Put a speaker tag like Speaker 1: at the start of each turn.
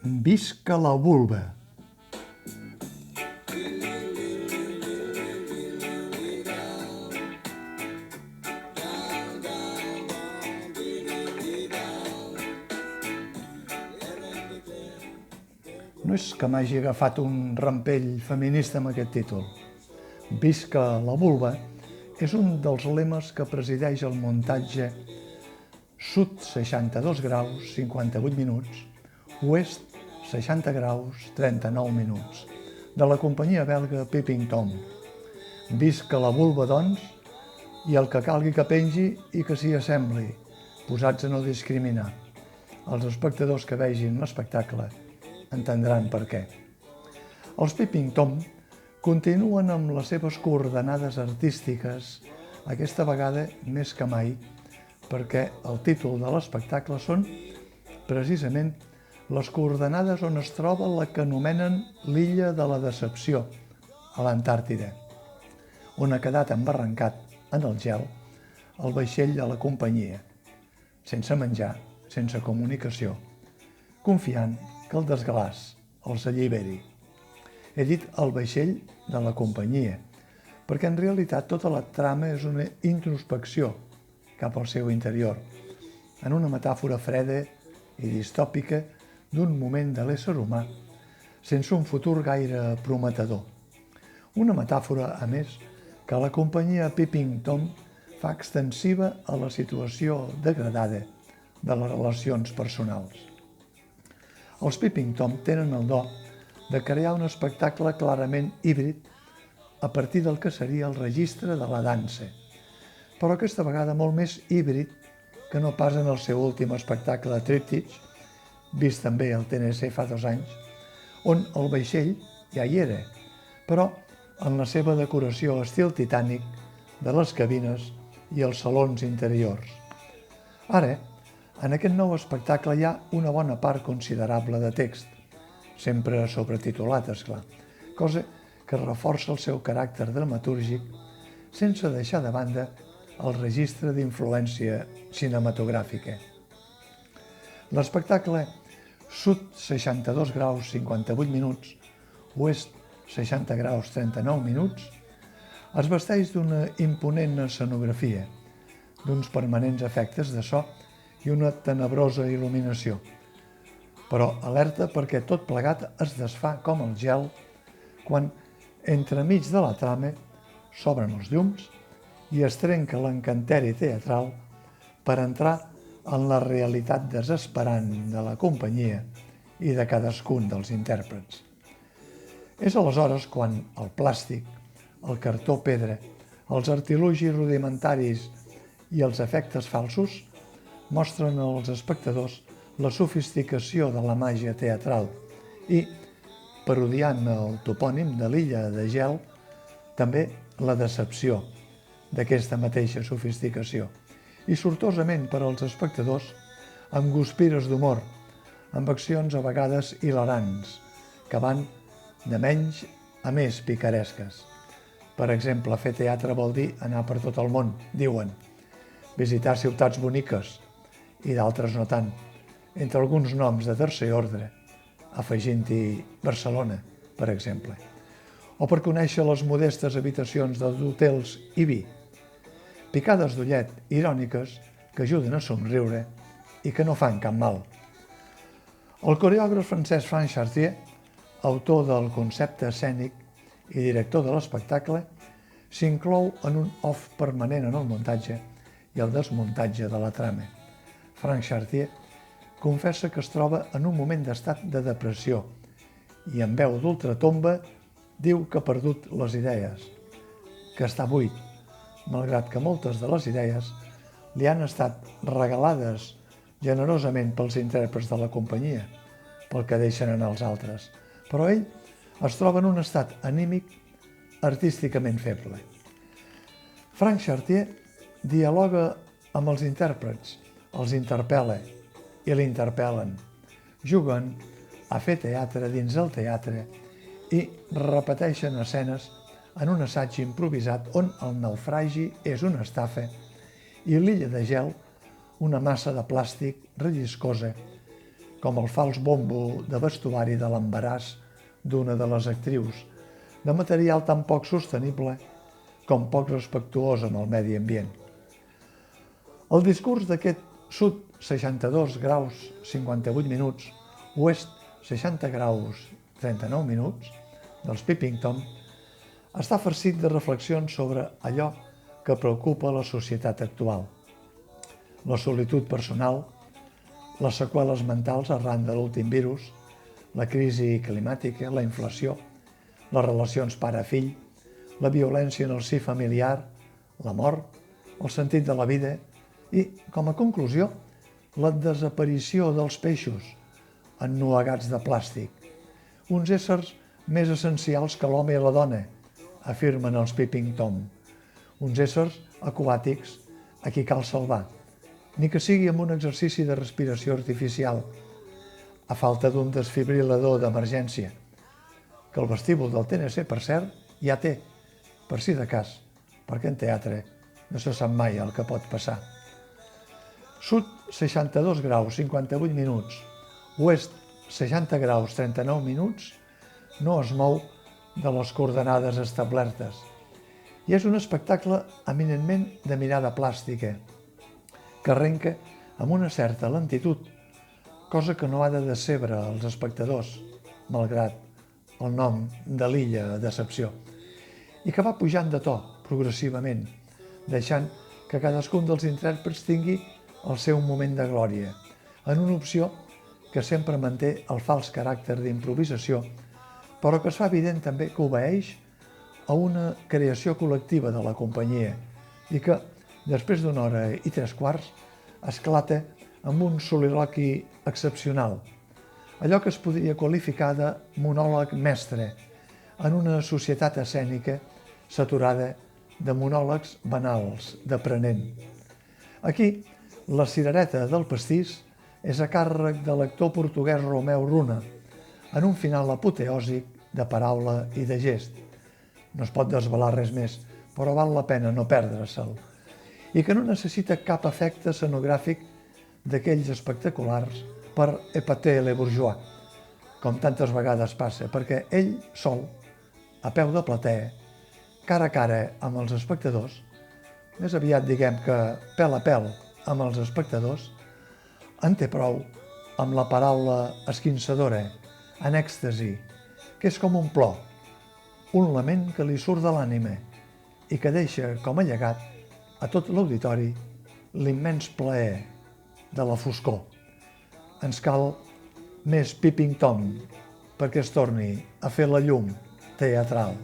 Speaker 1: Visca la vulva! No és que m'hagi agafat un rampell feminista amb aquest títol. Visca la vulva és un dels lemes que presideix el muntatge Sud 62 graus 58 minuts, Oest 60 graus 39 minuts, de la companyia belga Peeping Tom. Visca la vulva, doncs, i el que calgui que pengi i que s'hi assembli, posats a no discriminar. Els espectadors que vegin l'espectacle entendran per què. Els Peeping Tom continuen amb les seves coordenades artístiques, aquesta vegada més que mai, perquè el títol de l'espectacle són precisament les coordenades on es troba la que anomenen l'illa de la Decepció, a l'Antàrtida, on ha quedat embarrancat en el gel el vaixell de la companyia, sense menjar, sense comunicació, confiant que el desglaç els alliberi. He dit el vaixell de la companyia, perquè en realitat tota la trama és una introspecció cap al seu interior, en una metàfora freda i distòpica d'un moment de l'ésser humà sense un futur gaire prometedor. Una metàfora, a més, que la companyia Peeping Tom fa extensiva a la situació degradada de les relacions personals. Els Peeping Tom tenen el do de crear un espectacle clarament híbrid a partir del que seria el registre de la dansa, però aquesta vegada molt més híbrid que no pas en el seu últim espectacle Tríptich, vist també al TNC fa 2 anys, on el vaixell ja hi era, però en la seva decoració estil Titanic de les cabines i els salons interiors. Ara, en aquest nou espectacle hi ha una bona part considerable de text, sempre sobretitulat, esclar, cosa que reforça el seu caràcter dramatúrgic sense deixar de banda el registre d'influència cinematogràfica. L'espectacle Sud 62 graus 58 minuts, Oest 60 graus 39 minuts, es vesteix d'una imponent escenografia, d'uns permanents efectes de so i una tenebrosa il·luminació. Però alerta perquè tot plegat es desfà com el gel quan, entremig de la trama, s'obren els llums i es trenca l'encanteri teatral per entrar en la realitat desesperant de la companyia i de cadascun dels intèrprets. És aleshores quan el plàstic, el cartó pedra, els artilugis rudimentaris i els efectes falsos mostren als espectadors la sofisticació de la màgia teatral i, parodiant el topònim de l'illa de gel, també la decepció d'aquesta mateixa sofisticació, i sortosament per als espectadors amb guspires d'humor, amb accions a vegades hilarants, que van de menys a més picaresques. Per exemple, fer teatre vol dir anar per tot el món, diuen, visitar ciutats boniques i d'altres no tant, entre alguns noms de tercer ordre, afegint-hi Barcelona, per exemple, o per conèixer les modestes habitacions d'hotels i vi, picades d'ullet iròniques que ajuden a somriure i que no fan cap mal. El coreògraf francès Franck Chartier, autor del concepte escènic i director de l'espectacle, s'inclou en un off permanent en el muntatge i el desmuntatge de la trama. Franck Chartier confessa que es troba en un moment d'estat de depressió i amb veu d'ultratomba diu que ha perdut les idees, que està buit, malgrat que moltes de les idees li han estat regalades generosament pels intèrprets de la companyia, pel que deixen anar els altres. Però ell es troba en un estat anímic artísticament feble. Franck Chartier dialoga amb els intèrprets, els interpel·la i l'interpel·len, juguen a fer teatre dins el teatre i repeteixen escenes en un assaig improvisat on el naufragi és una estafa i l'illa de gel una massa de plàstic relliscosa, com el fals bombo de vestuari de l'embaràs d'una de les actrius, de material tan poc sostenible com poc respectuós amb el medi ambient. El discurs d'aquest sud 62 graus 58 minuts, oest 60 graus 39 minuts, dels Peeping Tom, està farcit de reflexions sobre allò que preocupa la societat actual. La solitud personal, les seqüeles mentals arran de l'últim virus, la crisi climàtica, la inflació, les relacions pare-fill, la violència en el si familiar, la mort, el sentit de la vida i, com a conclusió, la desaparició dels peixos ennuegats de plàstic, uns éssers més essencials que l'home i la dona, afirmen els Peeping Tom, uns éssers aquàtics a qui cal salvar, ni que sigui amb un exercici de respiració artificial, a falta d'un desfibrilador d'emergència, que el vestíbul del TNC, per cert, ja té, per si de cas, perquè en teatre no se sap mai el que pot passar. Sud 62 graus 58 minuts, oest 60 graus 39 minuts, no es mou de les coordenades establertes i és un espectacle eminentment de mirada plàstica, que arrenca amb una certa lentitud, cosa que no ha de decebre els espectadors, malgrat el nom de l'illa Decepció, i que va pujant de to progressivament, deixant que cadascun dels intèrprets tingui el seu moment de glòria, en una opció que sempre manté el fals caràcter d'improvisació, però que es fa evident també que obeeix a una creació col·lectiva de la companyia i que, després d'una hora i 3/4, esclata amb un soliloqui excepcional, allò que es podria qualificar de monòleg mestre en una societat escènica saturada de monòlegs banals, d'aprenent. Aquí, la cirereta del pastís és a càrrec de l'actor portuguès Romeu Runa, en un final apoteòsic de paraula i de gest. No es pot desvelar res més, però val la pena no perdre-se'l, i que no necessita cap efecte escenogràfic d'aquells espectaculars per épater les bourgeois, com tantes vegades passa, perquè ell sol, a peu de platea, cara a cara amb els espectadors, més aviat diguem que pèl a pèl amb els espectadors, en té prou amb la paraula esquinçadora, en èxtasi, que és com un plor, un lament que li surt de l'ànima i que deixa com a llegat a tot l'auditori l'immens plaer de la foscor. Ens cal més Peeping Tom perquè es torni a fer la llum teatral.